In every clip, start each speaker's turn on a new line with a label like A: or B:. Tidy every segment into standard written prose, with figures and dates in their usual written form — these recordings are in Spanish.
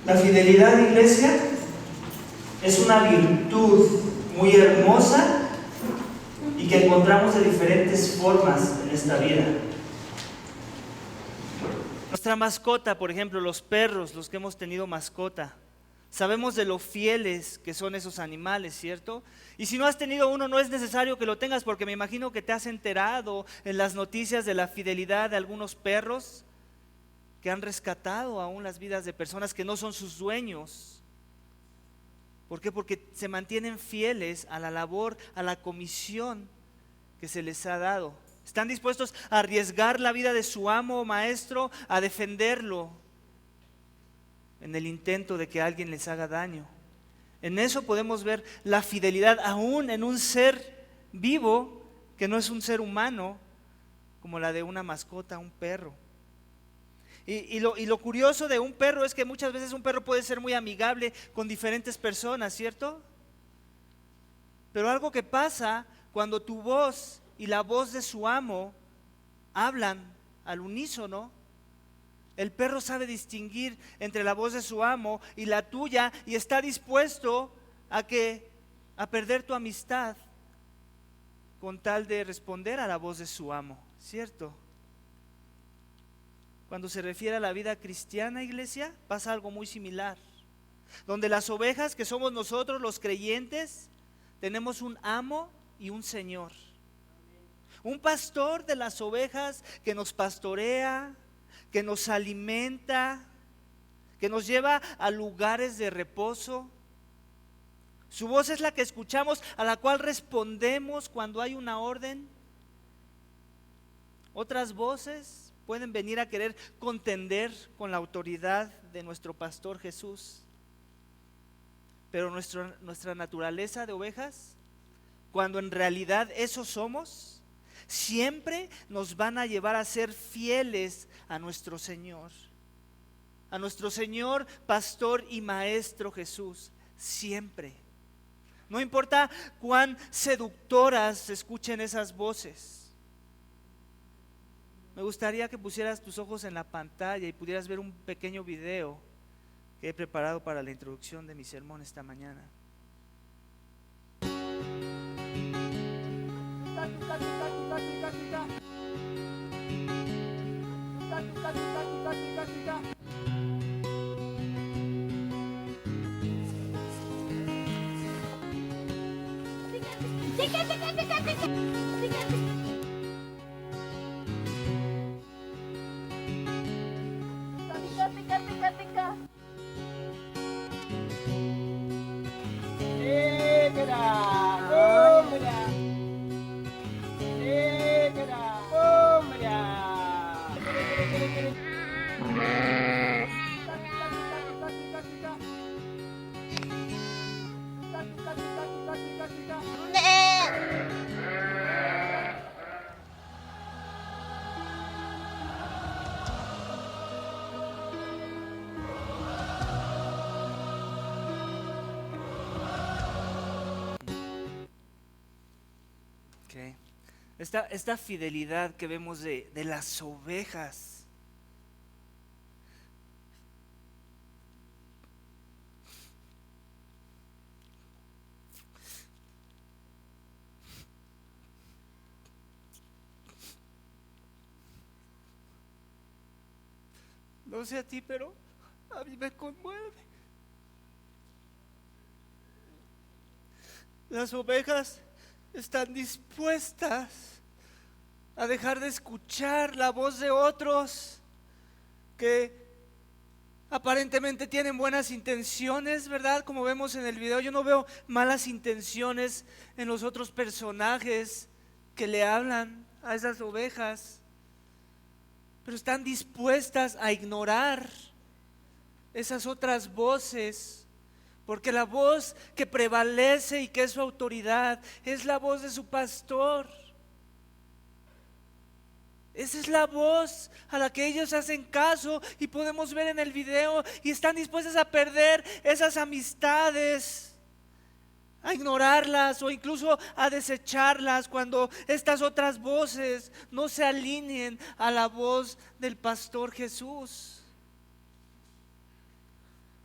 A: La fidelidad, iglesia, es una virtud muy hermosa y que encontramos de diferentes formas en esta vida. Nuestra mascota, por ejemplo, los perros, los que hemos tenido mascota, sabemos de lo fieles que son esos animales, ¿cierto? Y si no has tenido uno, no es necesario que lo tengas, porque me imagino que te has enterado en las noticias de la fidelidad de algunos perros que han rescatado aún las vidas de personas que no son sus dueños. ¿Por qué? Porque se mantienen fieles a la labor, a la comisión que se les ha dado. Están dispuestos a arriesgar la vida de su amo o maestro, a defenderlo en el intento de que alguien les haga daño. En eso podemos ver la fidelidad aún en un ser vivo que no es un ser humano, como la de una mascota, un perro. Y lo curioso de un perro es que muchas veces un perro puede ser muy amigable con diferentes personas, ¿cierto? Pero algo que pasa cuando tu voz y la voz de su amo hablan al unísono, el perro sabe distinguir entre la voz de su amo y la tuya y está dispuesto a perder tu amistad con tal de responder a la voz de su amo, ¿cierto? Cuando se refiere a la vida cristiana, iglesia, pasa algo muy similar, donde las ovejas, que somos nosotros los creyentes, tenemos un amo y un señor, un pastor de las ovejas que nos pastorea, que nos alimenta, que nos lleva a lugares de reposo. Su voz es la que escuchamos, a la cual respondemos cuando hay una orden. Otras voces pueden venir a querer contender con la autoridad de nuestro pastor Jesús. Pero nuestra naturaleza de ovejas, cuando en realidad eso somos, siempre nos van a llevar a ser fieles a nuestro Señor pastor y maestro Jesús, siempre. No importa cuán seductoras se escuchen esas voces. Me gustaría que pusieras tus ojos en la pantalla y pudieras ver un pequeño video que he preparado para la introducción de mi sermón esta mañana. Okay. Esta fidelidad que vemos de las ovejas, no sé a ti, pero a mí me conmueve. Las ovejas están dispuestas a dejar de escuchar la voz de otros que aparentemente tienen buenas intenciones, ¿verdad? Como vemos en el video, yo no veo malas intenciones en los otros personajes que le hablan a esas ovejas, pero están dispuestas a ignorar esas otras voces. Porque la voz que prevalece y que es su autoridad es la voz de su pastor. Esa es la voz a la que ellos hacen caso y podemos ver en el video, y están dispuestos a perder esas amistades, a ignorarlas o incluso a desecharlas cuando estas otras voces no se alineen a la voz del pastor Jesús.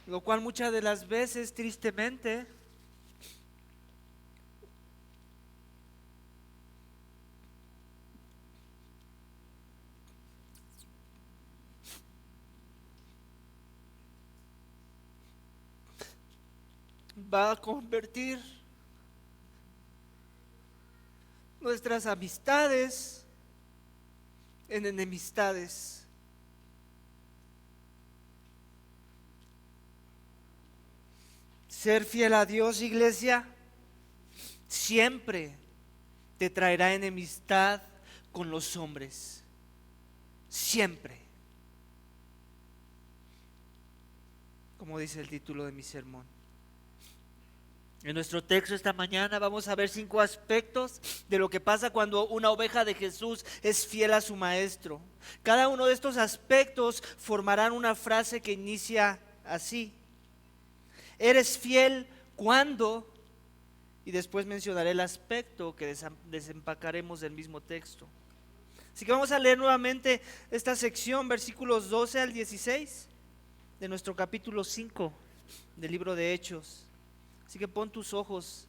A: lo cual muchas de las veces, tristemente, va a convertir nuestras amistades en enemistades. Ser fiel a Dios, iglesia, siempre te traerá enemistad con los hombres. Siempre. Como dice el título de mi sermón. En nuestro texto esta mañana vamos a ver 5 aspectos de lo que pasa cuando una oveja de Jesús es fiel a su maestro. Cada uno de estos aspectos formarán una frase que inicia así: eres fiel cuando, y después mencionaré el aspecto que desempacaremos del mismo texto. Así que vamos a leer nuevamente esta sección, versículos 12 al 16 de nuestro capítulo 5 del libro de Hechos. Así que pon tus ojos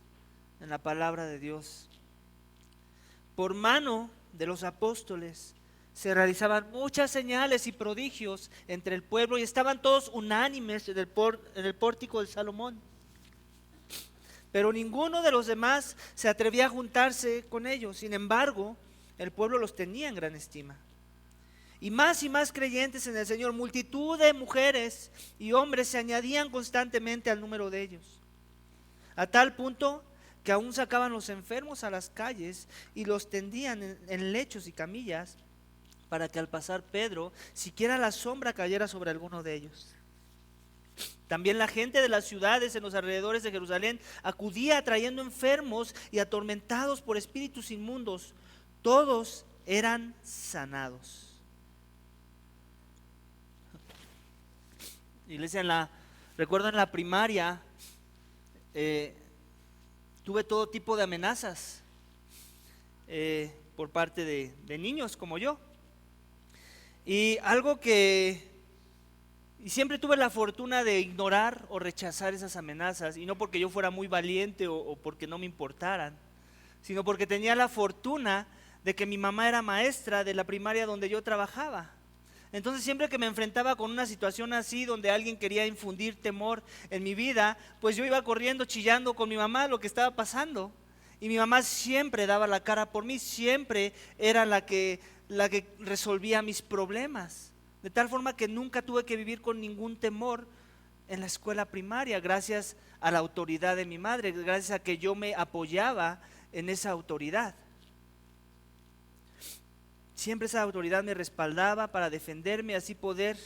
A: en la palabra de Dios. Por mano de los apóstoles se realizaban muchas señales y prodigios entre el pueblo y estaban todos unánimes en el pórtico de Salomón. Pero ninguno de los demás se atrevía a juntarse con ellos. Sin embargo, el pueblo los tenía en gran estima. Y más creyentes en el Señor, multitud de mujeres y hombres se añadían constantemente al número de ellos. A tal punto que aún sacaban los enfermos a las calles y los tendían en lechos y camillas para que al pasar Pedro, siquiera la sombra cayera sobre alguno de ellos. También la gente de las ciudades en los alrededores de Jerusalén acudía trayendo enfermos y atormentados por espíritus inmundos. Todos eran sanados. Iglesia, recuerdo en la primaria, tuve todo tipo de amenazas por parte de niños como yo. Y siempre tuve la fortuna de ignorar o rechazar esas amenazas, y no porque yo fuera muy valiente o porque no me importaran, sino porque tenía la fortuna de que mi mamá era maestra de la primaria donde yo trabajaba. Entonces siempre que me enfrentaba con una situación así donde alguien quería infundir temor en mi vida, pues yo iba corriendo chillando con mi mamá lo que estaba pasando. Y mi mamá siempre daba la cara por mí, siempre era la que resolvía mis problemas. De tal forma que nunca tuve que vivir con ningún temor en la escuela primaria, gracias a la autoridad de mi madre, gracias a que yo me apoyaba en esa autoridad. Siempre esa autoridad me respaldaba para defenderme, así poder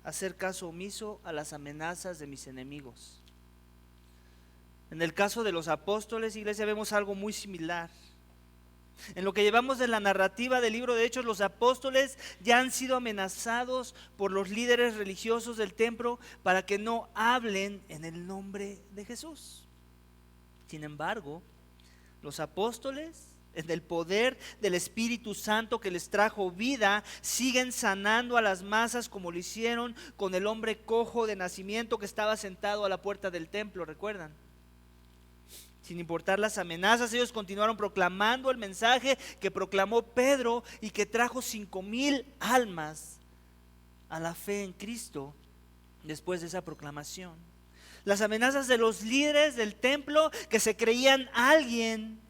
A: hacer caso omiso a las amenazas de mis enemigos. En el caso de los apóstoles, iglesia, vemos algo muy similar. En lo que llevamos de la narrativa del libro de Hechos, los apóstoles ya han sido amenazados por los líderes religiosos del templo para que no hablen en el nombre de Jesús. Sin embargo, los apóstoles, en el poder del Espíritu Santo que les trajo vida, siguen sanando a las masas como lo hicieron con el hombre cojo de nacimiento que estaba sentado a la puerta del templo, ¿recuerdan? Sin importar las amenazas, ellos continuaron proclamando el mensaje que proclamó Pedro y que trajo 5,000 almas a la fe en Cristo después de esa proclamación. Las amenazas de los líderes del templo que se creían alguien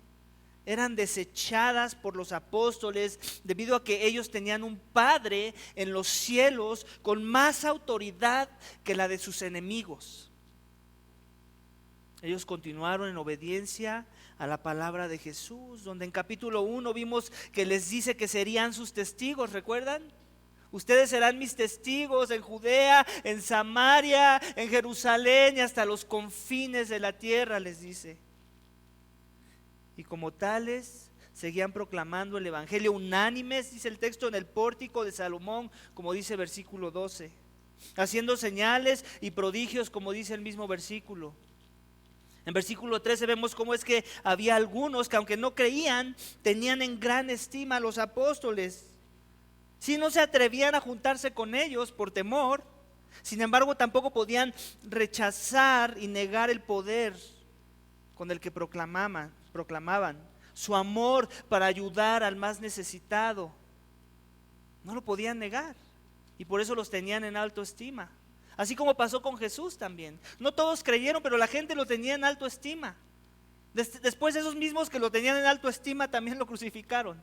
A: eran desechadas por los apóstoles debido a que ellos tenían un Padre en los cielos con más autoridad que la de sus enemigos. Ellos continuaron en obediencia a la palabra de Jesús, donde en capítulo 1 vimos que les dice que serían sus testigos, ¿recuerdan? Ustedes serán mis testigos en Judea, en Samaria, en Jerusalén y hasta los confines de la tierra, les dice. Y como tales, seguían proclamando el evangelio unánimes, dice el texto, en el pórtico de Salomón, como dice versículo 12, haciendo señales y prodigios, como dice el mismo versículo. En versículo 13 vemos cómo es que había algunos que, aunque no creían, tenían en gran estima a los apóstoles. Si no se atrevían a juntarse con ellos por temor, Sin embargo, tampoco podían rechazar y negar el poder con el que proclamaban su amor para ayudar al más necesitado. No lo podían negar y por eso los tenían en alta estima. Así como pasó con Jesús también. No todos creyeron, pero la gente lo tenía en alta estima. Después esos mismos que lo tenían en alta estima también lo crucificaron.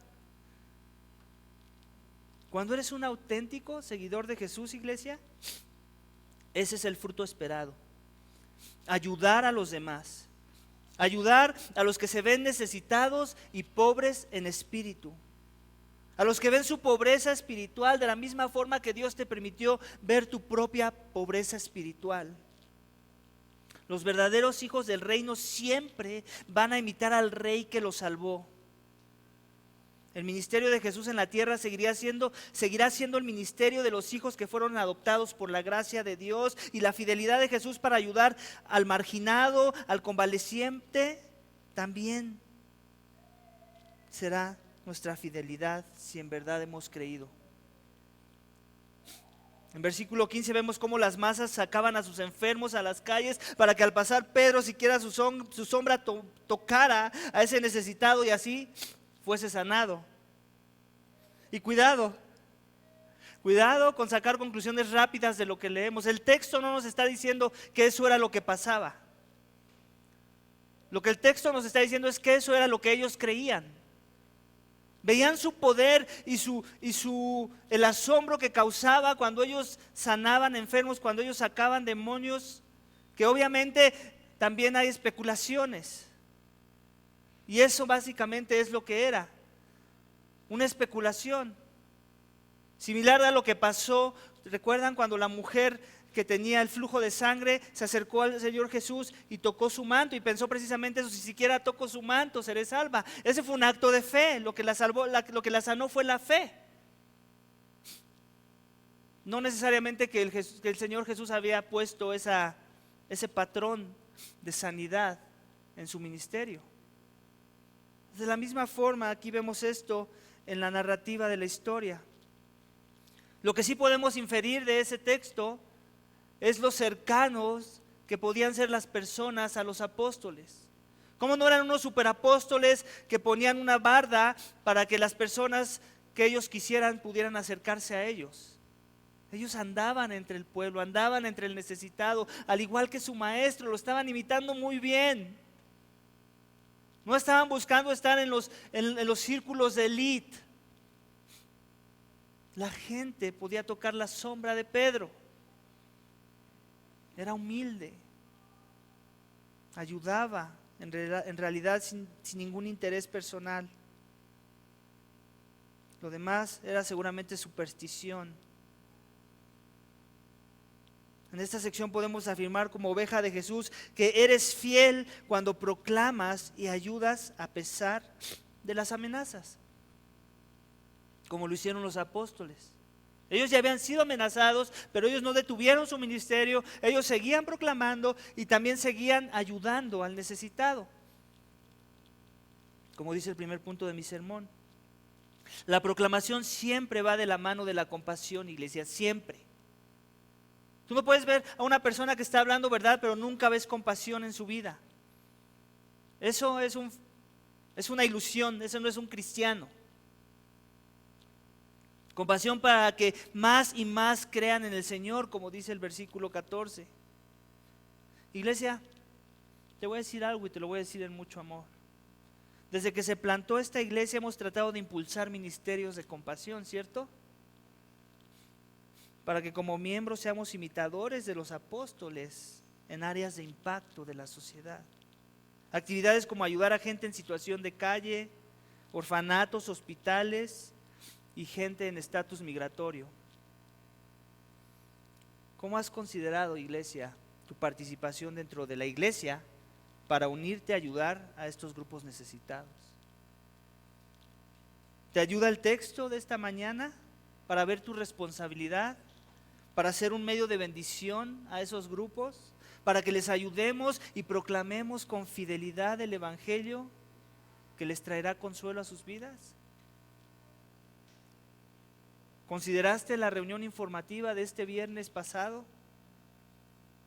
A: Cuando eres un auténtico seguidor de Jesús, iglesia, ese es el fruto esperado. Ayudar a los demás. Ayudar a los que se ven necesitados y pobres en espíritu. A los que ven su pobreza espiritual de la misma forma que Dios te permitió ver tu propia pobreza espiritual. Los verdaderos hijos del reino siempre van a imitar al rey que los salvó. El ministerio de Jesús en la tierra seguirá siendo el ministerio de los hijos que fueron adoptados por la gracia de Dios, y la fidelidad de Jesús para ayudar al marginado, al convaleciente, también será nuestra fidelidad si en verdad hemos creído. En versículo 15 vemos cómo las masas sacaban a sus enfermos a las calles para que al pasar Pedro siquiera su sombra tocara a ese necesitado y así fuese sanado. Y cuidado con sacar conclusiones rápidas de lo que leemos. El texto no nos está diciendo que eso era lo que pasaba. Lo que el texto nos está diciendo es que eso era lo que ellos creían. Veían su poder y el asombro que causaba cuando ellos sanaban enfermos, cuando ellos sacaban demonios, que obviamente también hay especulaciones. Y eso básicamente es lo que era, una especulación. Similar a lo que pasó, ¿recuerdan cuando la mujer que tenía el flujo de sangre se acercó al Señor Jesús y tocó su manto y pensó precisamente eso: si siquiera toco su manto seré salva? Ese fue un acto de fe. Lo que la salvó, lo que la sanó fue la fe. No necesariamente que el Señor Jesús había puesto ese patrón de sanidad en su ministerio. De la misma forma, aquí vemos esto en la narrativa de la historia. Lo que sí podemos inferir de ese texto es lo cercanos que podían ser las personas a los apóstoles. ¿Cómo no eran unos superapóstoles que ponían una barda para que las personas que ellos quisieran pudieran acercarse a ellos? Ellos andaban entre el pueblo, andaban entre el necesitado, al igual que su maestro, lo estaban imitando muy bien. No estaban buscando estar en los círculos de élite. La gente podía tocar la sombra de Pedro. Era humilde, ayudaba en realidad sin ningún interés personal. Lo demás era seguramente superstición. En esta sección podemos afirmar como oveja de Jesús que eres fiel cuando proclamas y ayudas a pesar de las amenazas, como lo hicieron los apóstoles. Ellos ya habían sido amenazados, pero ellos no detuvieron su ministerio. Ellos seguían proclamando y también seguían ayudando al necesitado. Como dice el primer punto de mi sermón, la proclamación siempre va de la mano de la compasión, iglesia, siempre. Tú no puedes ver a una persona que está hablando verdad, pero nunca ves compasión en su vida. Eso es una ilusión, eso no es un cristiano. Compasión para que más y más crean en el Señor, como dice el versículo 14. Iglesia, te voy a decir algo y te lo voy a decir en mucho amor. Desde que se plantó esta iglesia hemos tratado de impulsar ministerios de compasión, ¿cierto? Para que como miembros seamos imitadores de los apóstoles en áreas de impacto de la sociedad. Actividades como ayudar a gente en situación de calle, orfanatos, hospitales y gente en estatus migratorio. ¿Cómo has considerado, iglesia, tu participación dentro de la iglesia para unirte a ayudar a estos grupos necesitados? ¿Te ayuda el texto de esta mañana para ver tu responsabilidad, para ser un medio de bendición a esos grupos, para que les ayudemos y proclamemos con fidelidad el evangelio que les traerá consuelo a sus vidas? ¿Consideraste la reunión informativa de este viernes pasado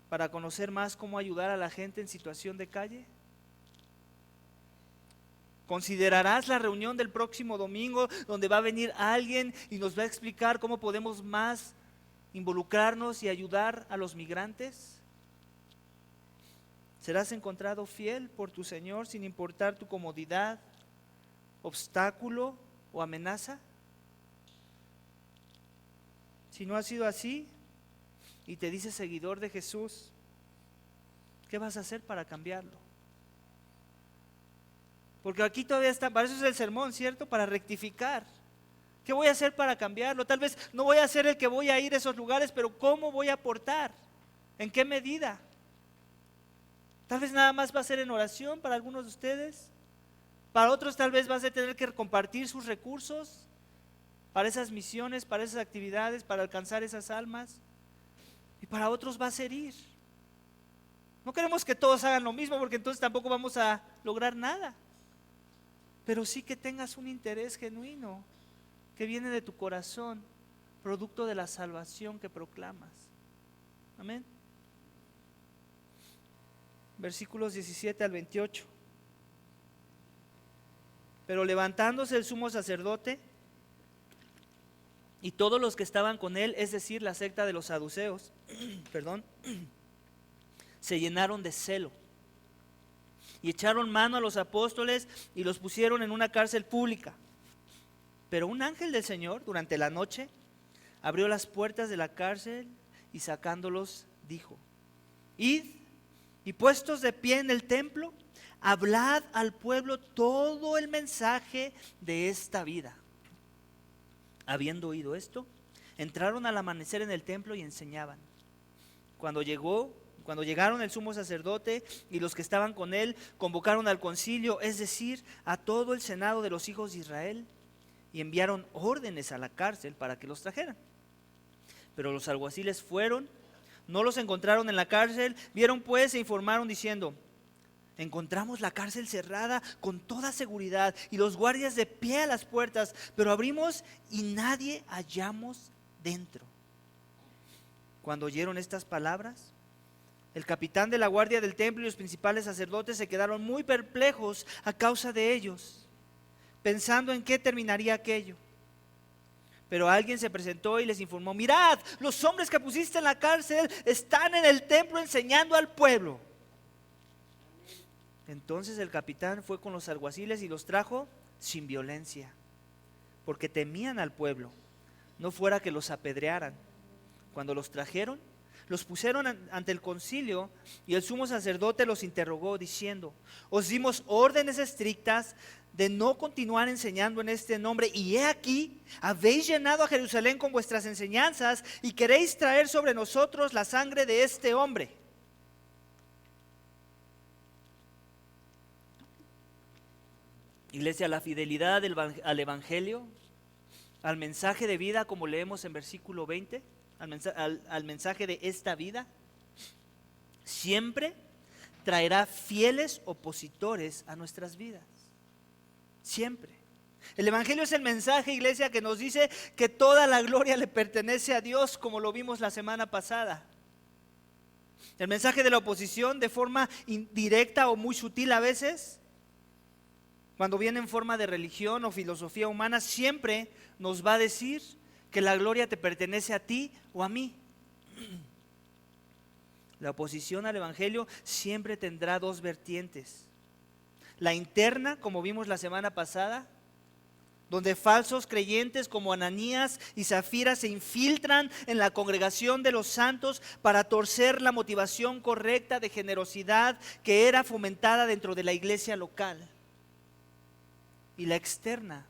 A: para conocer más cómo ayudar a la gente en situación de calle? ¿Considerarás la reunión del próximo domingo donde va a venir alguien y nos va a explicar cómo podemos más involucrarnos y ayudar a los migrantes? ¿Serás encontrado fiel por tu Señor sin importar tu comodidad, obstáculo o amenaza? Si no ha sido así y te dices seguidor de Jesús, ¿qué vas a hacer para cambiarlo? Porque aquí todavía está, para eso es el sermón, ¿cierto? Para rectificar. ¿Qué voy a hacer para cambiarlo? Tal vez no voy a ser el que voy a ir a esos lugares, pero ¿cómo voy a aportar? ¿En qué medida? Tal vez nada más va a ser en oración para algunos de ustedes. Para otros tal vez vas a tener que compartir sus recursos para esas misiones, para esas actividades, para alcanzar esas almas. Y para otros va a ser ir. No queremos que todos hagan lo mismo porque entonces tampoco vamos a lograr nada. Pero sí que tengas un interés genuino que viene de tu corazón, producto de la salvación que proclamas. Amén. Versículos 17 al 28. Pero levantándose el sumo sacerdote y todos los que estaban con él, es decir, la secta de los saduceos, se llenaron de celo y echaron mano a los apóstoles y los pusieron en una cárcel pública. Pero un ángel del Señor, durante la noche, abrió las puertas de la cárcel y sacándolos dijo: id y puestos de pie en el templo, hablad al pueblo todo el mensaje de esta vida. Habiendo oído esto, entraron al amanecer en el templo y enseñaban. Cuando llegaron el sumo sacerdote y los que estaban con él, convocaron al concilio, es decir, a todo el senado de los hijos de Israel, y enviaron órdenes a la cárcel para que los trajeran. Pero los alguaciles fueron, no los encontraron en la cárcel, vieron pues e informaron diciendo: encontramos la cárcel cerrada con toda seguridad y los guardias de pie a las puertas, pero abrimos y nadie hallamos dentro. Cuando oyeron estas palabras, el capitán de la guardia del templo y los principales sacerdotes se quedaron muy perplejos a causa de ellos, pensando en qué terminaría aquello. Pero alguien se presentó y les informó: mirad, los hombres que pusiste en la cárcel están en el templo enseñando al pueblo. Entonces el capitán fue con los alguaciles y los trajo sin violencia, porque temían al pueblo, no fuera que los apedrearan. Cuando los trajeron, los pusieron ante el concilio y el sumo sacerdote los interrogó diciendo: os dimos órdenes estrictas de no continuar enseñando en este nombre, y he aquí, habéis llenado a Jerusalén con vuestras enseñanzas y queréis traer sobre nosotros la sangre de este hombre. Iglesia, la fidelidad al evangelio, al mensaje de vida, como leemos en versículo 20, al mensaje de esta vida, siempre traerá fieles opositores a nuestras vidas. Siempre. El evangelio es el mensaje, iglesia, que nos dice que toda la gloria le pertenece a Dios, como lo vimos la semana pasada. El mensaje de la oposición, de forma indirecta o muy sutil a veces, cuando viene en forma de religión o filosofía humana, siempre nos va a decir que la gloria te pertenece a ti o a mí. La oposición al evangelio siempre tendrá dos vertientes. La interna, como vimos la semana pasada, donde falsos creyentes como Ananías y Zafira se infiltran en la congregación de los santos para torcer la motivación correcta de generosidad que era fomentada dentro de la iglesia local. Y la externa,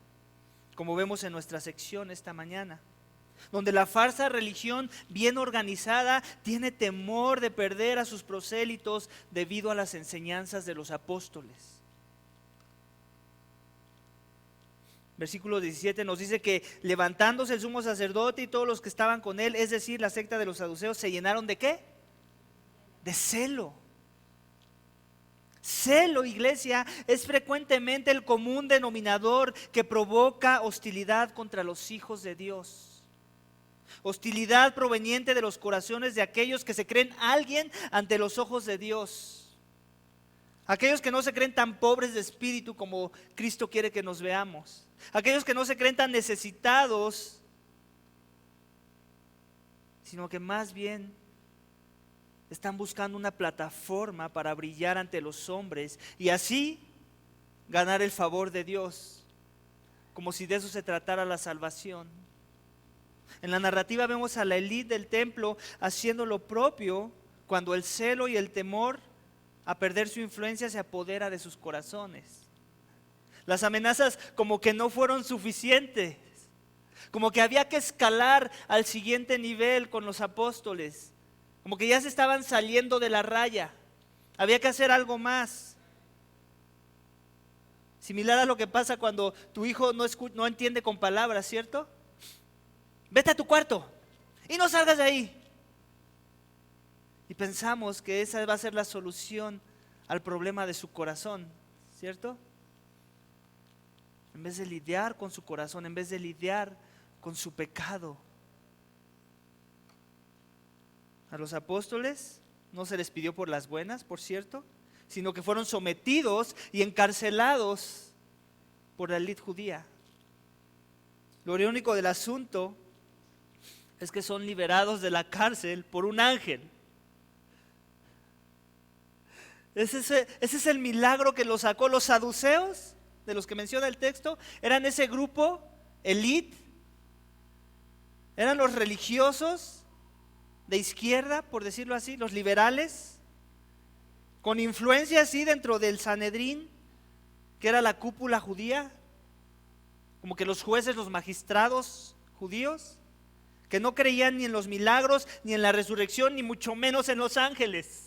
A: como vemos en nuestra sección esta mañana, donde la falsa religión bien organizada tiene temor de perder a sus prosélitos debido a las enseñanzas de los apóstoles. Versículo 17 nos dice que levantándose el sumo sacerdote y todos los que estaban con él, es decir, la secta de los saduceos, se llenaron ¿de qué? De celo. Celo, iglesia, es frecuentemente el común denominador que provoca hostilidad contra los hijos de Dios. Hostilidad proveniente de los corazones de aquellos que se creen alguien ante los ojos de Dios. Aquellos que no se creen tan pobres de espíritu como Cristo quiere que nos veamos. Aquellos que no se creen tan necesitados, sino que más bien están buscando una plataforma para brillar ante los hombres y así ganar el favor de Dios, como si de eso se tratara la salvación. En la narrativa vemos a la élite del templo haciendo lo propio cuando el celo y el temor a perder su influencia se apodera de sus corazones. Las amenazas como que no fueron suficientes, como que había que escalar al siguiente nivel con los apóstoles, como que ya se estaban saliendo de la raya, había que hacer algo más. Similar a lo que pasa cuando tu hijo no entiende con palabras, ¿cierto? Vete a tu cuarto y no salgas de ahí. Y pensamos que esa va a ser la solución al problema de su corazón, ¿cierto? En vez de lidiar con su corazón, en vez de lidiar con su pecado. A los apóstoles no se les pidió por las buenas, por cierto, sino que fueron sometidos y encarcelados por la élite judía. Lo irónico del asunto es que son liberados de la cárcel por un ángel. Ese es el milagro que los sacó. Los saduceos, de los que menciona el texto, eran ese grupo, élite, eran los religiosos de izquierda, por decirlo así, los liberales, con influencia así dentro del Sanedrín, que era la cúpula judía, como que los jueces, los magistrados judíos, que no creían ni en los milagros, ni en la resurrección, ni mucho menos en los ángeles.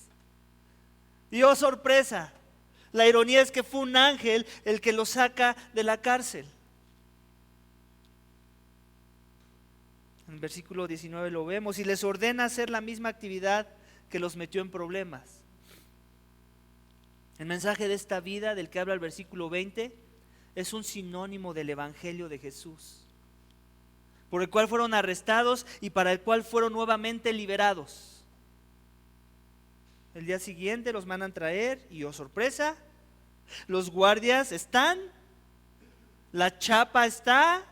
A: Y oh sorpresa, la ironía es que fue un ángel el que los saca de la cárcel. En el versículo 19 lo vemos, y les ordena hacer la misma actividad que los metió en problemas. El mensaje de esta vida del que habla el versículo 20 es un sinónimo del evangelio de Jesús, por el cual fueron arrestados y para el cual fueron nuevamente liberados. El día siguiente los mandan traer y oh sorpresa, los guardias están, la chapa está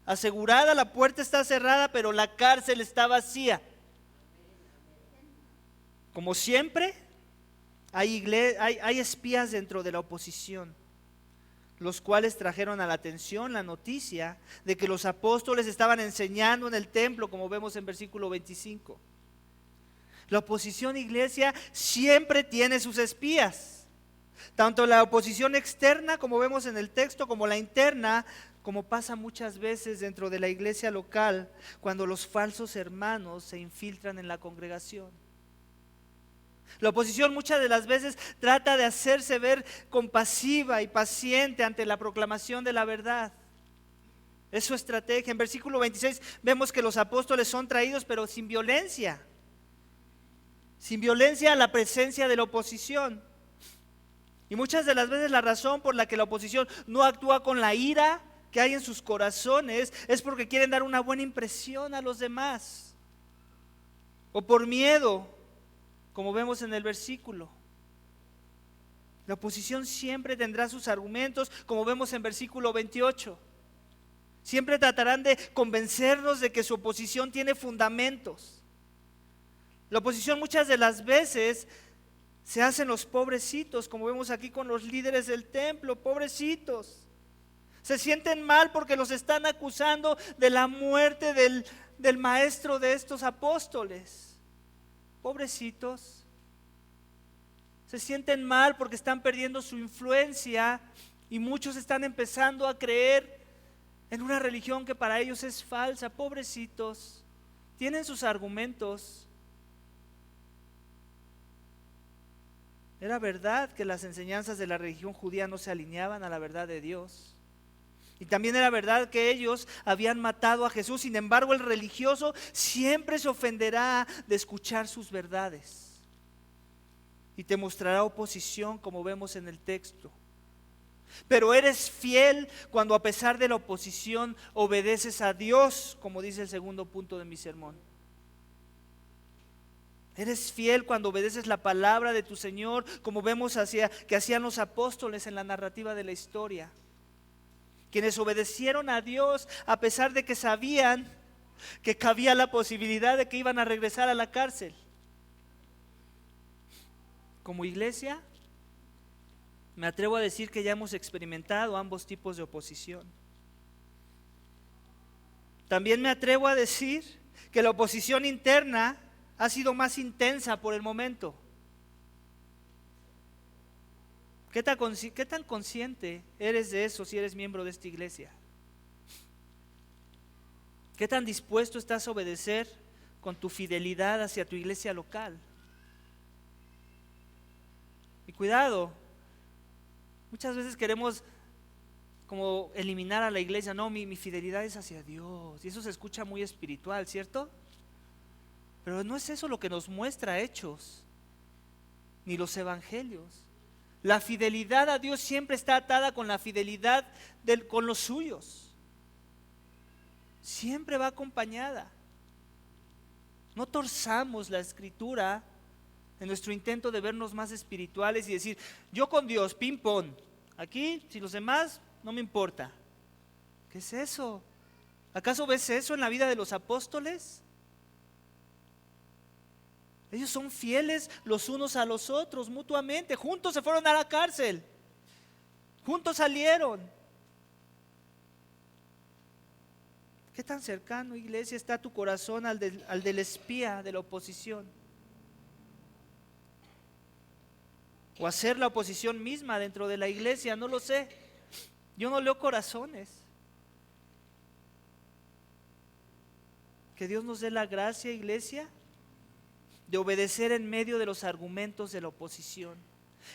A: asegurada, la puerta está cerrada, pero la cárcel está vacía. Como siempre, hay espías dentro de la oposición, los cuales trajeron a la atención la noticia de que los apóstoles estaban enseñando en el templo, como vemos en versículo 25. La oposición, iglesia, siempre tiene sus espías. Tanto la oposición externa, como vemos en el texto, como la interna, como pasa muchas veces dentro de la iglesia local, cuando los falsos hermanos se infiltran en la congregación. La oposición muchas de las veces trata de hacerse ver compasiva y paciente ante la proclamación de la verdad. Es su estrategia. En versículo 26 vemos que los apóstoles son traídos, pero sin violencia. Sin violencia a la presencia de la oposición. Y muchas de las veces la razón por la que la oposición no actúa con la ira que hay en sus corazones es porque quieren dar una buena impresión a los demás. O por miedo, como vemos en el versículo. La oposición siempre tendrá sus argumentos, como vemos en versículo 28. Siempre tratarán de convencernos de que su oposición tiene fundamentos. La oposición muchas de las veces se hacen los pobrecitos, como vemos aquí con los líderes del templo, pobrecitos. Se sienten mal porque los están acusando de la muerte del maestro de estos apóstoles. Pobrecitos. Se sienten mal porque están perdiendo su influencia y muchos están empezando a creer en una religión que para ellos es falsa. Pobrecitos. Tienen sus argumentos. Era verdad que las enseñanzas de la religión judía no se alineaban a la verdad de Dios. Y también era verdad que ellos habían matado a Jesús. Sin embargo, el religioso siempre se ofenderá de escuchar sus verdades. Y te mostrará oposición, como vemos en el texto. Pero eres fiel cuando a pesar de la oposición obedeces a Dios, como dice el segundo punto de mi sermón. Eres fiel cuando obedeces la palabra de tu Señor, como vemos que hacían los apóstoles en la narrativa de la historia. Quienes obedecieron a Dios a pesar de que sabían que cabía la posibilidad de que iban a regresar a la cárcel. Como iglesia, me atrevo a decir que ya hemos experimentado ambos tipos de oposición. También me atrevo a decir que la oposición interna ha sido más intensa por el momento. ¿Qué tan consciente eres de eso si eres miembro de esta iglesia? ¿Qué tan dispuesto estás a obedecer con tu fidelidad hacia tu iglesia local? Y cuidado, muchas veces queremos como eliminar a la iglesia. No, mi fidelidad es hacia Dios. Y eso se escucha muy espiritual, ¿cierto? Pero no es eso lo que nos muestra Hechos, ni los evangelios. La fidelidad a Dios siempre está atada con la fidelidad con los suyos. Siempre va acompañada. No torzamos la escritura en nuestro intento de vernos más espirituales y decir, yo con Dios, ping pong. Aquí, si los demás, no me importa. ¿Qué es eso? ¿Acaso ves eso en la vida de los apóstoles? Ellos son fieles los unos a los otros mutuamente. Juntos se fueron a la cárcel. Juntos salieron. ¿Qué tan cercano, iglesia, está tu corazón al del espía de la oposición? O hacer la oposición misma dentro de la iglesia, no lo sé. Yo no leo corazones. Que Dios nos dé la gracia, iglesia, de obedecer en medio de los argumentos de la oposición,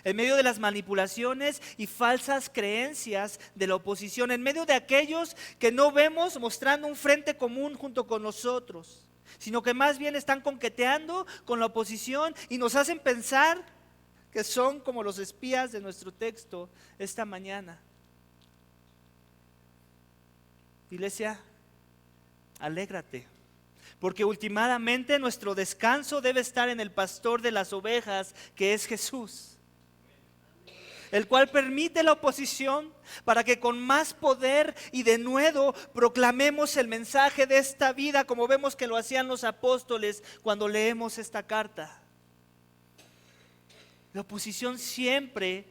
A: en medio de las manipulaciones y falsas creencias de la oposición, en medio de aquellos que no vemos mostrando un frente común junto con nosotros, sino que más bien están coqueteando con la oposición y nos hacen pensar que son como los espías de nuestro texto esta mañana. Iglesia, alégrate. Porque últimamente nuestro descanso debe estar en el pastor de las ovejas, que es Jesús, el cual permite la oposición para que con más poder y denuedo proclamemos el mensaje de esta vida, como vemos que lo hacían los apóstoles cuando leemos esta carta. La oposición siempre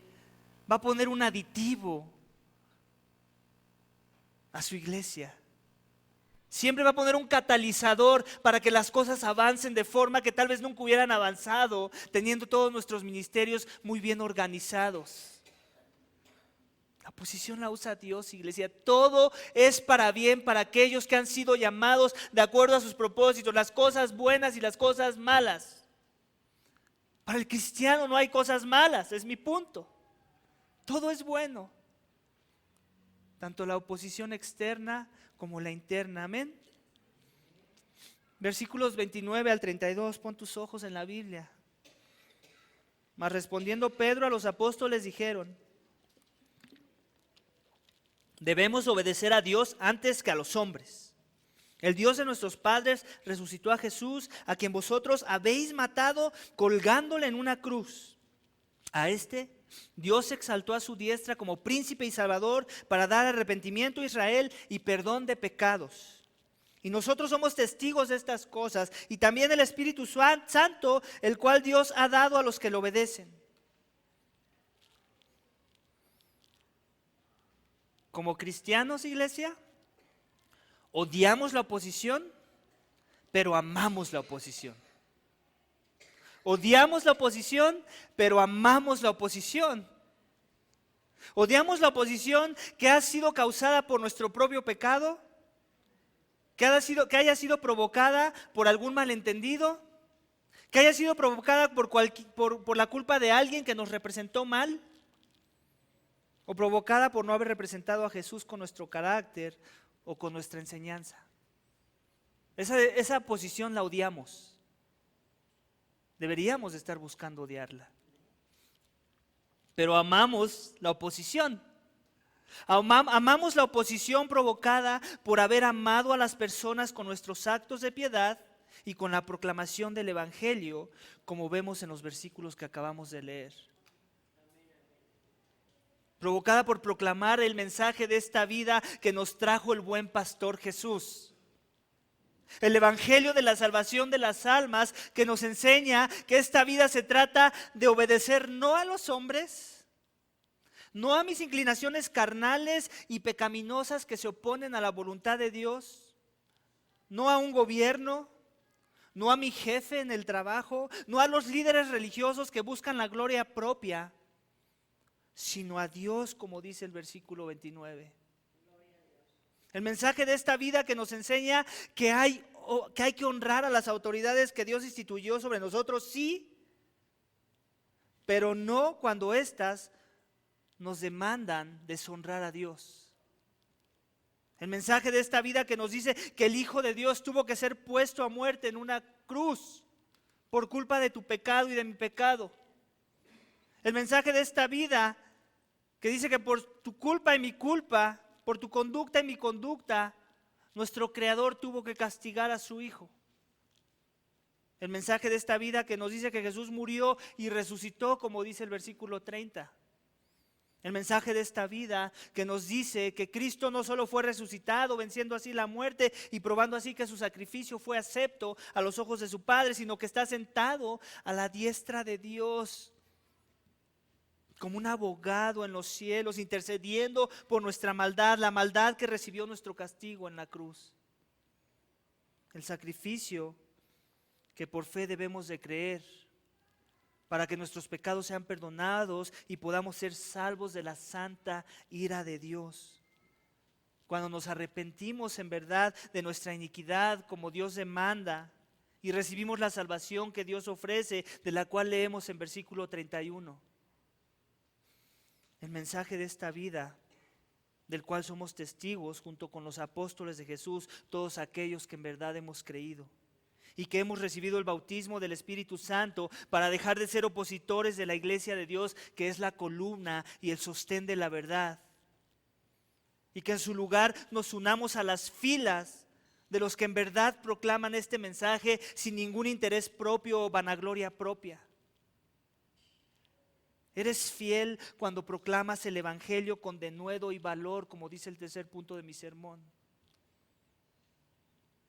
A: va a poner un aditivo a su iglesia. Siempre va a poner un catalizador para que las cosas avancen de forma que tal vez nunca hubieran avanzado, teniendo todos nuestros ministerios muy bien organizados. La oposición la usa Dios, iglesia. Todo es para bien para aquellos que han sido llamados de acuerdo a sus propósitos, las cosas buenas y las cosas malas. Para el cristiano no hay cosas malas, es mi punto. Todo es bueno. Tanto la oposición externa como la interna, amén. Versículos 29 al 32, pon tus ojos en la Biblia. Mas respondiendo Pedro a los apóstoles dijeron: debemos obedecer a Dios antes que a los hombres. El Dios de nuestros padres resucitó a Jesús, a quien vosotros habéis matado colgándole en una cruz. A este Dios exaltó a su diestra como príncipe y salvador para dar arrepentimiento a Israel y perdón de pecados. Y nosotros somos testigos de estas cosas, y también el Espíritu Santo, el cual Dios ha dado a los que le obedecen. Como cristianos, iglesia, odiamos la oposición, pero amamos la oposición. Odiamos la oposición, pero amamos la oposición. Odiamos la oposición que ha sido causada por nuestro propio pecado, que haya sido provocada por algún malentendido, que haya sido provocada por la culpa de alguien que nos representó mal, o provocada por no haber representado a Jesús con nuestro carácter o con nuestra enseñanza. Esa posición la odiamos. Deberíamos estar buscando odiarla. Pero amamos la oposición. Amamos la oposición provocada por haber amado a las personas con nuestros actos de piedad y con la proclamación del Evangelio, como vemos en los versículos que acabamos de leer. Provocada por proclamar el mensaje de esta vida que nos trajo el buen pastor Jesús. El Evangelio de la salvación de las almas, que nos enseña que esta vida se trata de obedecer no a los hombres, no a mis inclinaciones carnales y pecaminosas que se oponen a la voluntad de Dios, no a un gobierno, no a mi jefe en el trabajo, no a los líderes religiosos que buscan la gloria propia, sino a Dios, como dice el versículo 29. El mensaje de esta vida que nos enseña que hay que honrar a las autoridades que Dios instituyó sobre nosotros, sí, pero no cuando éstas nos demandan deshonrar a Dios. El mensaje de esta vida que nos dice que el Hijo de Dios tuvo que ser puesto a muerte en una cruz por culpa de tu pecado y de mi pecado. El mensaje de esta vida que dice que por tu culpa y mi culpa, por tu conducta y mi conducta, nuestro Creador tuvo que castigar a su Hijo. El mensaje de esta vida que nos dice que Jesús murió y resucitó, como dice el versículo 30. El mensaje de esta vida que nos dice que Cristo no solo fue resucitado, venciendo así la muerte y probando así que su sacrificio fue acepto a los ojos de su Padre, sino que está sentado a la diestra de Dios como un abogado en los cielos, intercediendo por nuestra maldad, la maldad que recibió nuestro castigo en la cruz. El sacrificio que por fe debemos de creer para que nuestros pecados sean perdonados y podamos ser salvos de la santa ira de Dios. Cuando nos arrepentimos en verdad de nuestra iniquidad como Dios demanda y recibimos la salvación que Dios ofrece, de la cual leemos en versículo 31. El mensaje de esta vida, del cual somos testigos junto con los apóstoles de Jesús, todos aquellos que en verdad hemos creído y que hemos recibido el bautismo del Espíritu Santo para dejar de ser opositores de la iglesia de Dios, que es la columna y el sostén de la verdad, y que en su lugar nos unamos a las filas de los que en verdad proclaman este mensaje sin ningún interés propio o vanagloria propia. Eres fiel cuando proclamas el Evangelio con denuedo y valor, como dice el tercer punto de mi sermón.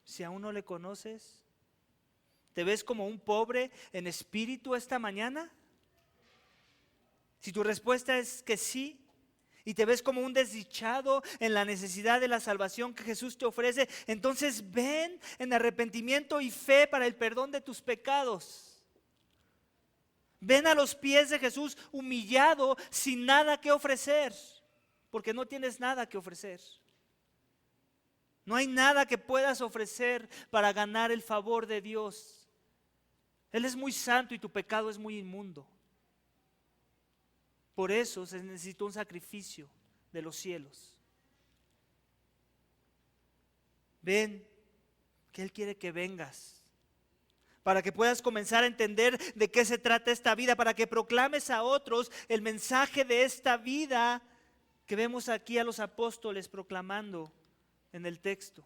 A: Si aún no le conoces, ¿te ves como un pobre en espíritu esta mañana? Si tu respuesta es que sí, y te ves como un desdichado en la necesidad de la salvación que Jesús te ofrece, entonces ven en arrepentimiento y fe para el perdón de tus pecados. Ven a los pies de Jesús humillado, sin nada que ofrecer, porque no tienes nada que ofrecer. No hay nada que puedas ofrecer para ganar el favor de Dios. Él es muy santo y tu pecado es muy inmundo. Por eso se necesitó un sacrificio de los cielos. Ven, que Él quiere que vengas, para que puedas comenzar a entender de qué se trata esta vida, para que proclames a otros el mensaje de esta vida que vemos aquí a los apóstoles proclamando en el texto.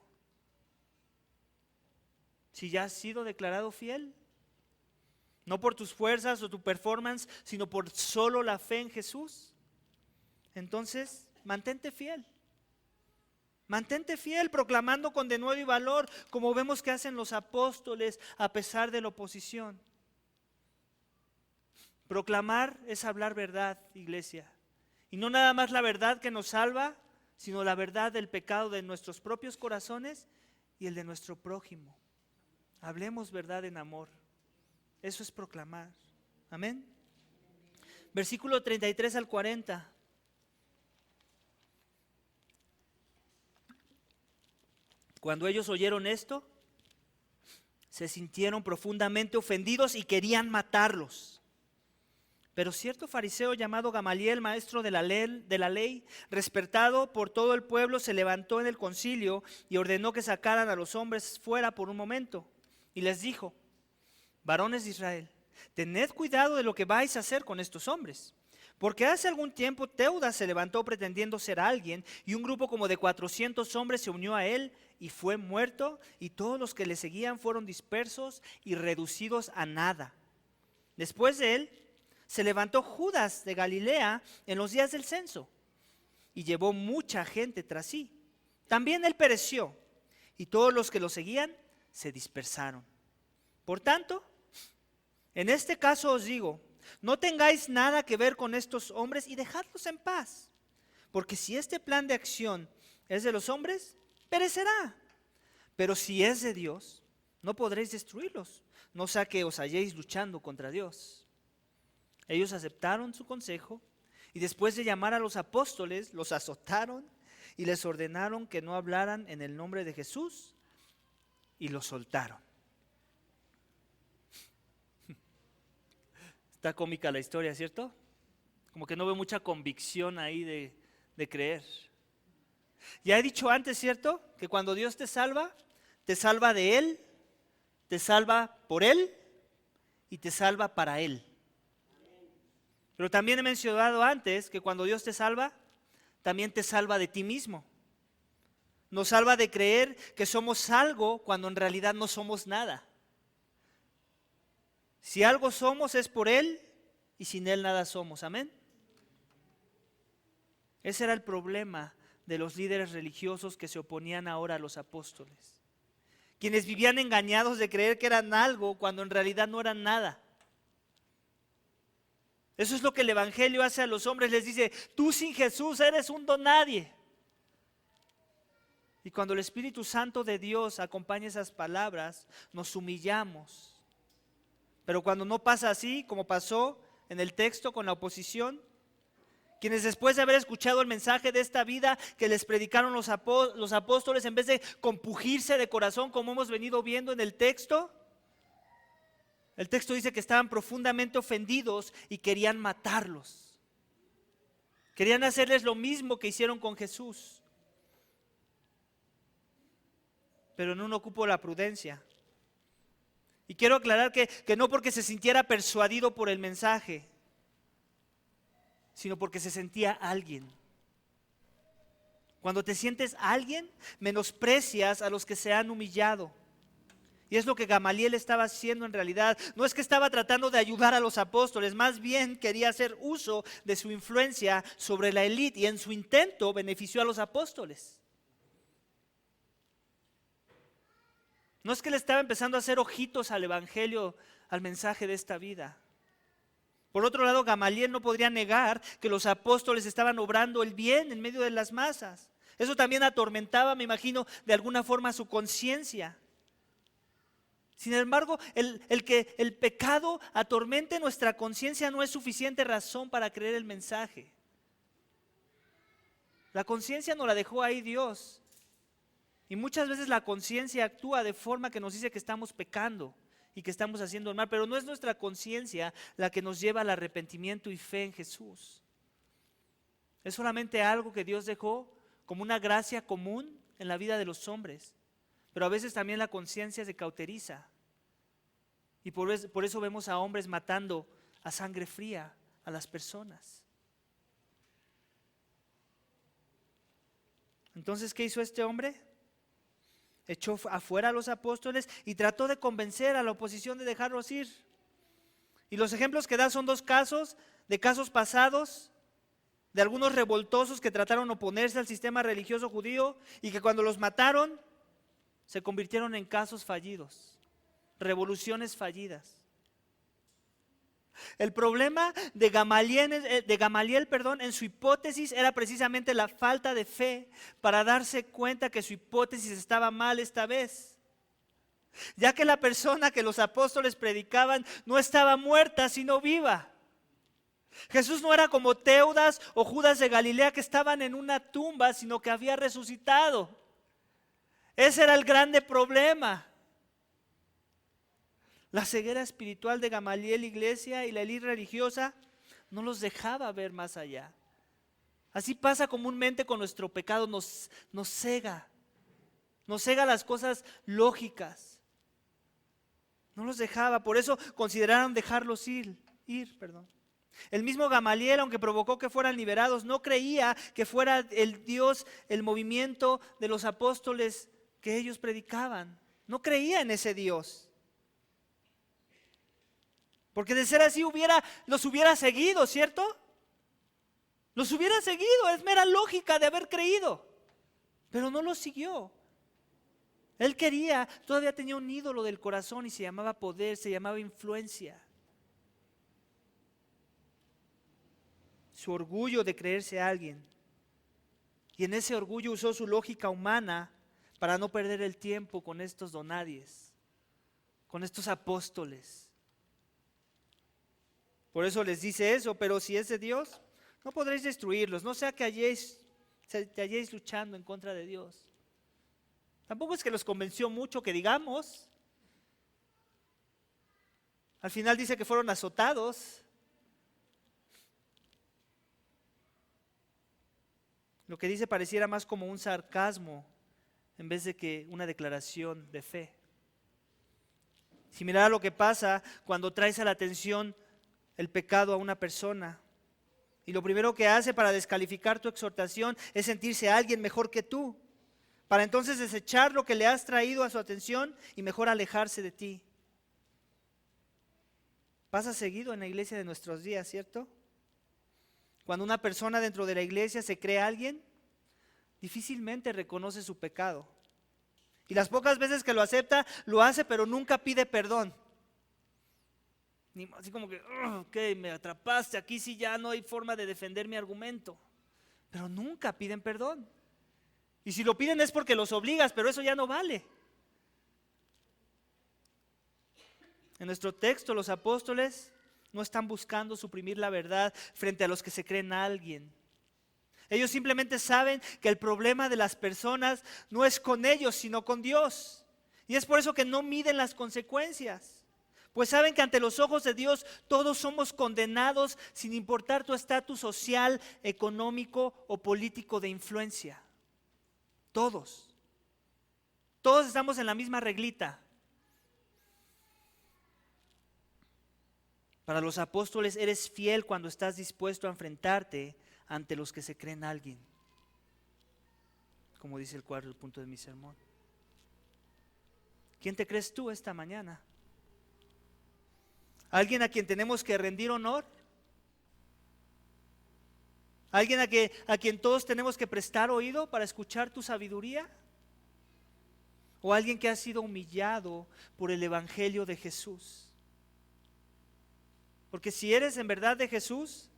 A: Si ya has sido declarado fiel, no por tus fuerzas o tu performance, sino por solo la fe en Jesús, entonces mantente fiel. Mantente fiel proclamando con denuedo y valor, como vemos que hacen los apóstoles a pesar de la oposición. Proclamar es hablar verdad, iglesia. Y no nada más la verdad que nos salva, sino la verdad del pecado de nuestros propios corazones y el de nuestro prójimo. Hablemos verdad en amor. Eso es proclamar. Amén. Versículo 33 al 40. Cuando ellos oyeron esto, se sintieron profundamente ofendidos y querían matarlos. Pero cierto fariseo llamado Gamaliel, maestro de la ley, respetado por todo el pueblo, se levantó en el concilio y ordenó que sacaran a los hombres fuera por un momento. Y les dijo: varones de Israel, tened cuidado de lo que vais a hacer con estos hombres, Porque hace algún tiempo Teudas se levantó pretendiendo ser alguien, y un grupo como de 400 hombres se unió a él y fue muerto, y todos los que le seguían fueron dispersos y reducidos a nada. Después de él se levantó Judas de Galilea en los días del censo y llevó mucha gente tras sí. También él pereció, y todos los que lo seguían se dispersaron. Por tanto, en este caso os digo, no tengáis nada que ver con estos hombres y dejadlos en paz. Porque si este plan de acción es de los hombres, perecerá. Pero si es de Dios, no podréis destruirlos, no sea que os halléis luchando contra Dios. Ellos aceptaron su consejo y después de llamar a los apóstoles, los azotaron y les ordenaron que no hablaran en el nombre de Jesús y los soltaron. Está cómica la historia, ¿cierto? Como que no veo mucha convicción ahí de creer. Ya he dicho antes, ¿cierto? Que cuando Dios te salva de Él, te salva por Él y te salva para Él. Pero también he mencionado antes que cuando Dios te salva, también te salva de ti mismo. Nos salva de creer que somos algo cuando en realidad no somos nada. Si algo somos es por Él y sin Él nada somos. Amén. Ese era el problema de los líderes religiosos que se oponían ahora a los apóstoles. Quienes vivían engañados de creer que eran algo cuando en realidad no eran nada. Eso es lo que el Evangelio hace a los hombres. Les dice, tú sin Jesús eres un don nadie. Y cuando el Espíritu Santo de Dios acompaña esas palabras, nos humillamos. Pero cuando no pasa así, como pasó en el texto con la oposición, quienes después de haber escuchado el mensaje de esta vida que les predicaron los apóstoles, en vez de compungirse de corazón como hemos venido viendo en el texto dice que estaban profundamente ofendidos y querían matarlos. Querían hacerles lo mismo que hicieron con Jesús. Pero no ocupó la prudencia. Y quiero aclarar que no porque se sintiera persuadido por el mensaje, sino porque se sentía alguien. Cuando te sientes alguien, menosprecias a los que se han humillado. Y es lo que Gamaliel estaba haciendo en realidad. No es que estaba tratando de ayudar a los apóstoles, más bien quería hacer uso de su influencia sobre la élite y en su intento benefició a los apóstoles. No es que le estaba empezando a hacer ojitos al evangelio, al mensaje de esta vida. Por otro lado, Gamaliel no podría negar que los apóstoles estaban obrando el bien en medio de las masas. Eso también atormentaba, me imagino, de alguna forma su conciencia. Sin embargo, el que el pecado atormente nuestra conciencia no es suficiente razón para creer el mensaje. La conciencia nos la dejó ahí Dios. Y muchas veces la conciencia actúa de forma que nos dice que estamos pecando y que estamos haciendo el mal, pero no es nuestra conciencia la que nos lleva al arrepentimiento y fe en Jesús. Es solamente algo que Dios dejó como una gracia común en la vida de los hombres, pero a veces también la conciencia se cauteriza. Y por eso vemos a hombres matando a sangre fría a las personas. Entonces, ¿qué hizo este hombre? Echó afuera a los apóstoles y trató de convencer a la oposición de dejarlos ir. Y los ejemplos que da son dos casos, de casos pasados, de algunos revoltosos que trataron de oponerse al sistema religioso judío y que cuando los mataron se convirtieron en casos fallidos, revoluciones fallidas. El problema de Gamaliel, en su hipótesis era precisamente la falta de fe para darse cuenta que su hipótesis estaba mal esta vez. Ya que la persona que los apóstoles predicaban no estaba muerta, sino viva. Jesús no era como Teudas o Judas de Galilea que estaban en una tumba, sino que había resucitado. Ese era el grande problema. La ceguera espiritual de Gamaliel, iglesia, y la élite religiosa no los dejaba ver más allá. Así pasa comúnmente con nuestro pecado, nos cega las cosas lógicas. No los dejaba, por eso consideraron dejarlos ir. El mismo Gamaliel, aunque provocó que fueran liberados, no creía que fuera el Dios, el movimiento de los apóstoles que ellos predicaban. No creía en ese Dios. Porque de ser así los hubiera seguido, ¿cierto? Los hubiera seguido, es mera lógica de haber creído. Pero no los siguió. Él todavía tenía un ídolo del corazón y se llamaba poder, se llamaba influencia. Su orgullo de creerse a alguien. Y en ese orgullo usó su lógica humana para no perder el tiempo con estos donadies, con estos apóstoles. Por eso les dice eso, pero si es de Dios, no podréis destruirlos, no sea que te halléis luchando en contra de Dios. Tampoco es que los convenció mucho, que digamos. Al final dice que fueron azotados. Lo que dice pareciera más como un sarcasmo en vez de que una declaración de fe. Similar a lo que pasa cuando traes a la atención el pecado a una persona. Y lo primero que hace para descalificar tu exhortación es sentirse alguien mejor que tú, para entonces desechar lo que le has traído a su atención y mejor alejarse de ti. Pasa seguido en la iglesia de nuestros días, ¿cierto? Cuando una persona dentro de la iglesia se cree alguien, difícilmente reconoce su pecado. Y las pocas veces que lo acepta, lo hace, pero nunca pide perdón. Así como que, ok, me atrapaste, aquí sí ya no hay forma de defender mi argumento. Pero nunca piden perdón. Y si lo piden es porque los obligas, pero eso ya no vale. En nuestro texto, los apóstoles no están buscando suprimir la verdad frente a los que se creen a alguien. Ellos simplemente saben que el problema de las personas no es con ellos, sino con Dios. Y es por eso que no miden las consecuencias. Pues saben que ante los ojos de Dios todos somos condenados sin importar tu estatus social, económico o político de influencia. Todos. Todos estamos en la misma reglita. Para los apóstoles eres fiel cuando estás dispuesto a enfrentarte ante los que se creen alguien. Como dice el cuarto punto de mi sermón. ¿Quién te crees tú esta mañana? ¿Alguien a quien tenemos que rendir honor? ¿Alguien a quien todos tenemos que prestar oído para escuchar tu sabiduría? ¿O alguien que ha sido humillado por el evangelio de Jesús? Porque si eres en verdad de Jesús,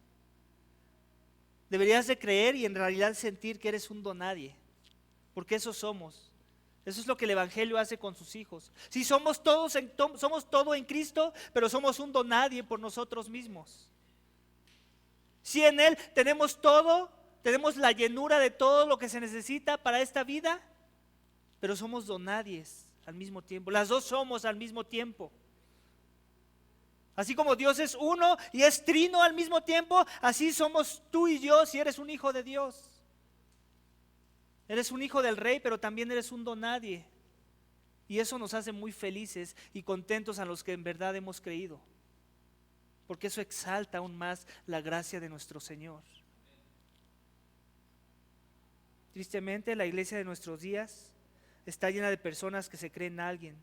A: deberías de creer y en realidad sentir que eres un donadie. Porque eso somos. Eso es lo que el evangelio hace con sus hijos. Sí, somos todo en Cristo, pero somos un donadie por nosotros mismos. Sí, en Él tenemos todo, tenemos la llenura de todo lo que se necesita para esta vida, pero somos donadies al mismo tiempo. Las dos somos al mismo tiempo. Así como Dios es uno y es trino al mismo tiempo, así somos tú y yo si eres un hijo de Dios. Eres un hijo del Rey, pero también eres un donadie. Y eso nos hace muy felices y contentos a los que en verdad hemos creído. Porque eso exalta aún más la gracia de nuestro Señor. Tristemente, la iglesia de nuestros días está llena de personas que se creen alguien.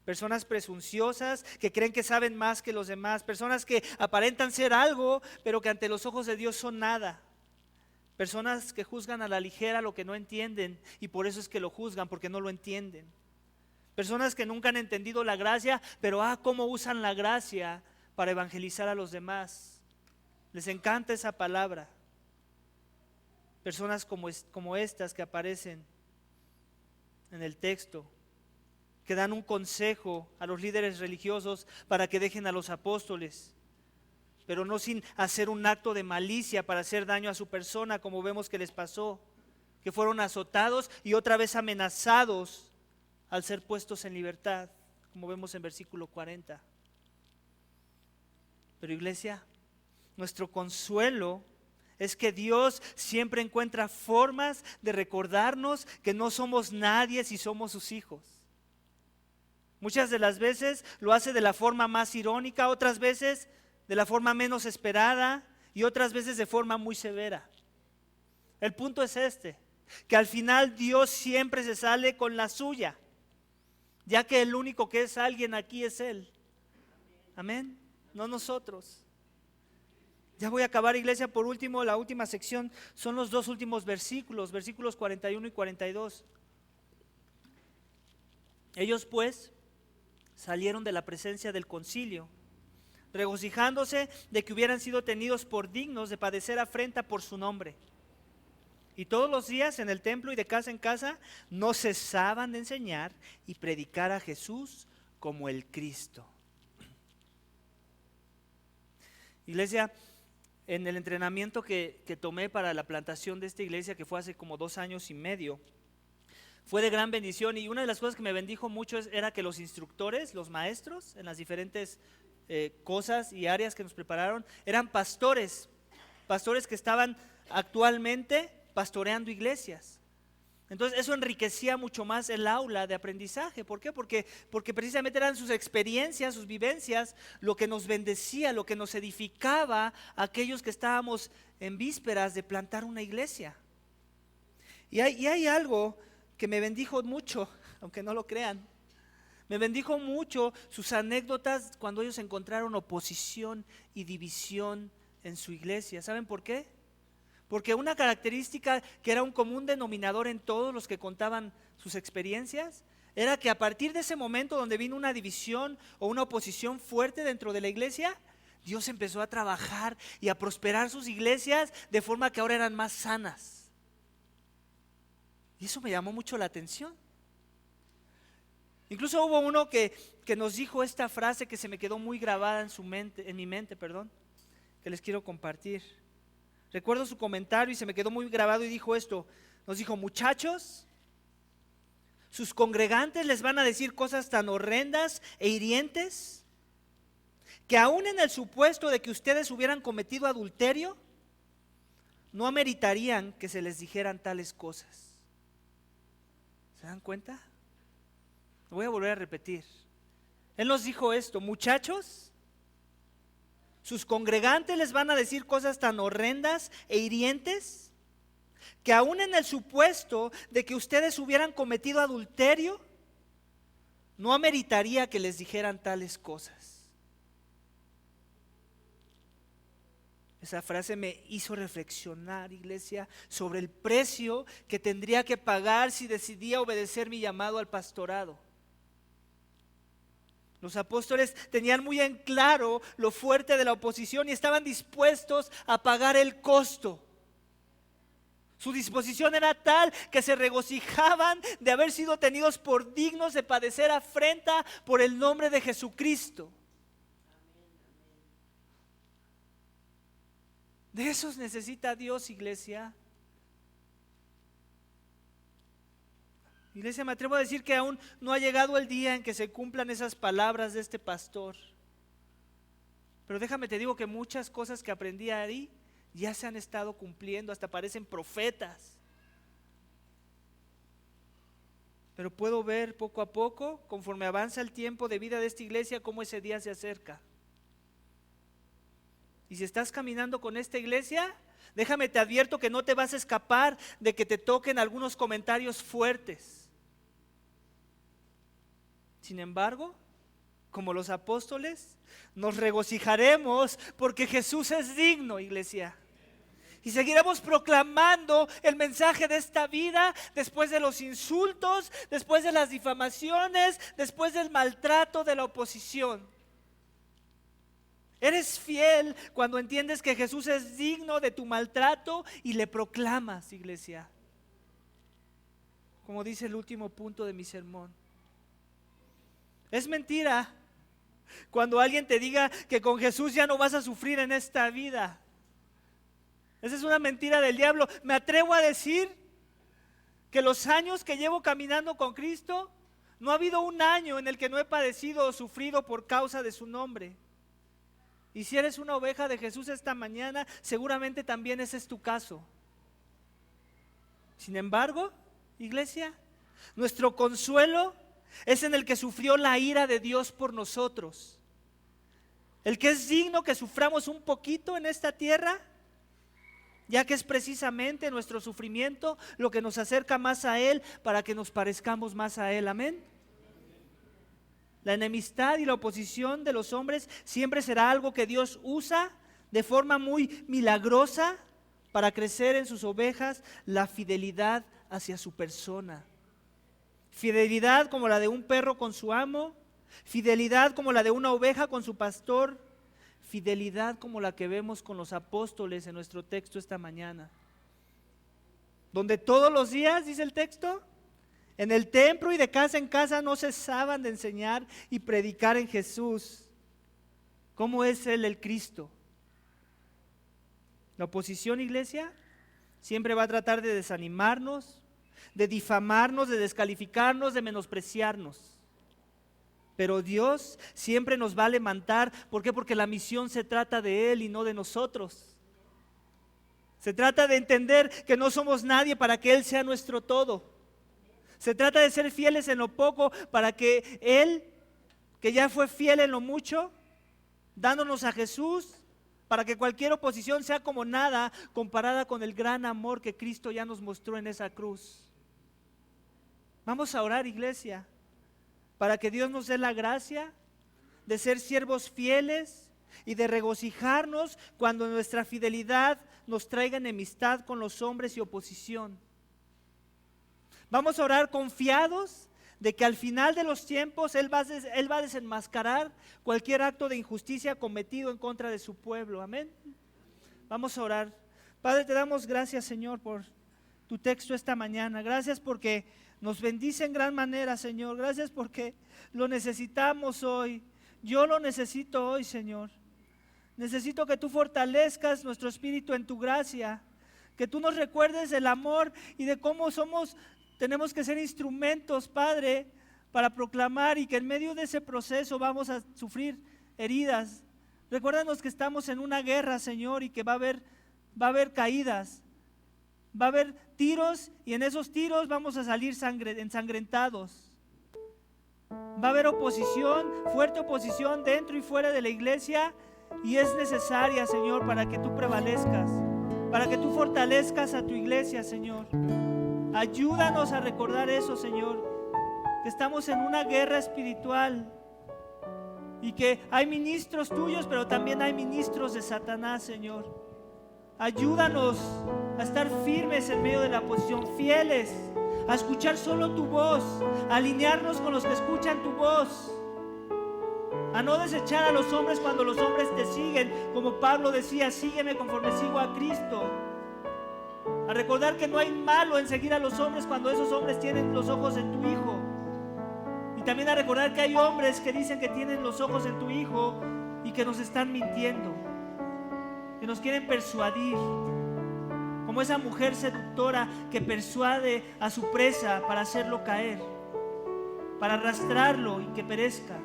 A: Personas presunciosas que creen que saben más que los demás. Personas que aparentan ser algo, pero que ante los ojos de Dios son nada. Personas que juzgan a la ligera lo que no entienden y por eso es que lo juzgan, porque no lo entienden. Personas que nunca han entendido la gracia, pero cómo usan la gracia para evangelizar a los demás. Les encanta esa palabra. Personas como estas que aparecen en el texto, que dan un consejo a los líderes religiosos para que dejen a los apóstoles, pero no sin hacer un acto de malicia para hacer daño a su persona, como vemos que les pasó, que fueron azotados y otra vez amenazados al ser puestos en libertad, como vemos en versículo 40. Pero iglesia, nuestro consuelo es que Dios siempre encuentra formas de recordarnos que no somos nadie si somos sus hijos. Muchas de las veces lo hace de la forma más irónica, otras veces de la forma menos esperada y otras veces de forma muy severa. El punto es este, que al final Dios siempre se sale con la suya, ya que el único que es alguien aquí es Él. Amén, no nosotros. Ya voy a acabar, iglesia. Por último, la última sección son los dos últimos versículos, versículos 41 y 42. Ellos pues salieron de la presencia del concilio, regocijándose de que hubieran sido tenidos por dignos de padecer afrenta por su nombre. Y todos los días en el templo y de casa en casa no cesaban de enseñar y predicar a Jesús como el Cristo. Iglesia, en el entrenamiento que tomé para la plantación de esta iglesia, que fue hace como 2 años y medio, fue de gran bendición, y una de las cosas que me bendijo mucho era que los instructores, los maestros en las diferentes cosas y áreas que nos prepararon, eran pastores que estaban actualmente pastoreando iglesias. Entonces eso enriquecía mucho más el aula de aprendizaje. ¿Por qué? Porque precisamente eran sus experiencias, sus vivencias, lo que nos bendecía, lo que nos edificaba a aquellos que estábamos en vísperas de plantar una iglesia. Y hay algo que me bendijo mucho, aunque no lo crean. Me bendijo mucho sus anécdotas cuando ellos encontraron oposición y división en su iglesia. ¿Saben por qué? Porque una característica que era un común denominador en todos los que contaban sus experiencias era que a partir de ese momento donde vino una división o una oposición fuerte dentro de la iglesia, Dios empezó a trabajar y a prosperar sus iglesias de forma que ahora eran más sanas. Y eso me llamó mucho la atención. Incluso hubo uno que nos dijo esta frase que se me quedó muy grabada en mi mente, que les quiero compartir. Recuerdo su comentario y se me quedó muy grabado y dijo esto. Nos dijo: muchachos, sus congregantes les van a decir cosas tan horrendas e hirientes que aún en el supuesto de que ustedes hubieran cometido adulterio, no ameritarían que se les dijeran tales cosas. ¿Se dan cuenta? Lo voy a volver a repetir. Él nos dijo esto: muchachos, sus congregantes les van a decir cosas tan horrendas e hirientes que aún en el supuesto de que ustedes hubieran cometido adulterio, no ameritaría que les dijeran tales cosas. Esa frase me hizo reflexionar, iglesia, sobre el precio que tendría que pagar si decidía obedecer mi llamado al pastorado. Los apóstoles tenían muy en claro lo fuerte de la oposición y estaban dispuestos a pagar el costo. Su disposición era tal que se regocijaban de haber sido tenidos por dignos de padecer afrenta por el nombre de Jesucristo. De esos necesita Dios, iglesia. Iglesia, me atrevo a decir que aún no ha llegado el día en que se cumplan esas palabras de este pastor. Pero déjame te digo que muchas cosas que aprendí ahí ya se han estado cumpliendo, hasta parecen profetas. Pero puedo ver poco a poco, conforme avanza el tiempo de vida de esta iglesia, cómo ese día se acerca. Y si estás caminando con esta iglesia, déjame te advierto que no te vas a escapar de que te toquen algunos comentarios fuertes. Sin embargo, como los apóstoles, nos regocijaremos porque Jesús es digno, iglesia. Y seguiremos proclamando el mensaje de esta vida después de los insultos, después de las difamaciones, después del maltrato de la oposición. Eres fiel cuando entiendes que Jesús es digno de tu maltrato y le proclamas, iglesia. Como dice el último punto de mi sermón. Es mentira cuando alguien te diga que con Jesús ya no vas a sufrir en esta vida. Esa es una mentira del diablo. Me atrevo a decir que los años que llevo caminando con Cristo, no ha habido un año en el que no he padecido o sufrido por causa de su nombre. Y si eres una oveja de Jesús esta mañana, seguramente también ese es tu caso. Sin embargo, iglesia, nuestro consuelo es en el que sufrió la ira de Dios por nosotros. el que es digno que suframos un poquito en esta tierra, ya que es precisamente nuestro sufrimiento lo que nos acerca más a Él para que nos parezcamos más a Él. Amén. La enemistad y la oposición de los hombres siempre será algo que Dios usa de forma muy milagrosa para crecer en sus ovejas la fidelidad hacia su persona. Fidelidad como la de un perro con su amo, fidelidad como la de una oveja con su pastor, fidelidad como la que vemos con los apóstoles en nuestro texto esta mañana, donde todos los días, dice el texto, en el templo y de casa en casa no cesaban de enseñar y predicar en Jesús. ¿Cómo es Él el Cristo? La oposición, iglesia, siempre va a tratar de desanimarnos, de difamarnos, de descalificarnos, de menospreciarnos. Pero Dios siempre nos va a levantar. ¿Por qué? Porque la misión se trata de Él y no de nosotros. Se trata de entender que no somos nadie para que Él sea nuestro todo. Se trata de ser fieles en lo poco para que Él, que ya fue fiel en lo mucho, dándonos a Jesús, para que cualquier oposición sea como nada comparada con el gran amor que Cristo ya nos mostró en esa cruz. Vamos a orar, iglesia, para que Dios nos dé la gracia de ser siervos fieles y de regocijarnos cuando nuestra fidelidad nos traiga enemistad con los hombres y oposición. Vamos a orar confiados de que al final de los tiempos Él va a desenmascarar cualquier acto de injusticia cometido en contra de su pueblo. Amén. Vamos a orar. Padre, te damos gracias, Señor, por tu texto esta mañana. Gracias porque nos bendice en gran manera, Señor. Gracias porque lo necesitamos hoy. Yo lo necesito hoy, Señor. Necesito que tú fortalezcas nuestro espíritu en tu gracia, que tú nos recuerdes el amor y de cómo tenemos que ser instrumentos, Padre, para proclamar, y que en medio de ese proceso vamos a sufrir heridas. Recuérdanos que estamos en una guerra, Señor, y que va a haber caídas. Va a haber tiros y en esos tiros vamos a salir ensangrentados. Va a haber oposición, fuerte oposición dentro y fuera de la iglesia, y es necesaria, Señor, para que tú prevalezcas, para que tú fortalezcas a tu iglesia, Señor. Ayúdanos a recordar eso, Señor, que estamos en una guerra espiritual y que hay ministros tuyos, pero también hay ministros de Satanás, Señor. Ayúdanos a estar firmes en medio de la oposición, fieles, a escuchar solo tu voz, a alinearnos con los que escuchan tu voz, a no desechar a los hombres cuando los hombres te siguen, como Pablo decía, sígueme conforme sigo a Cristo. A recordar que no hay malo en seguir a los hombres cuando esos hombres tienen los ojos en tu Hijo. Y también a recordar que hay hombres que dicen que tienen los ojos en tu Hijo y que nos están mintiendo, que nos quieren persuadir, como esa mujer seductora que persuade a su presa para hacerlo caer, para arrastrarlo y que perezca.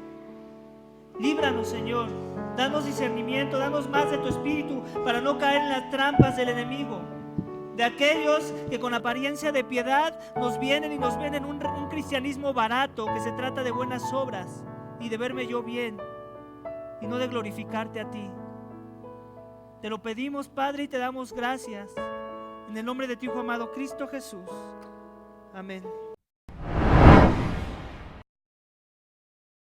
A: Líbranos, Señor, danos discernimiento, danos más de tu espíritu para no caer en las trampas del enemigo, de aquellos que con apariencia de piedad nos vienen y nos ven en un cristianismo barato, que se trata de buenas obras y de verme yo bien y no de glorificarte a ti. Te lo pedimos, Padre, y te damos gracias en el nombre de tu Hijo amado Cristo Jesús. Amén.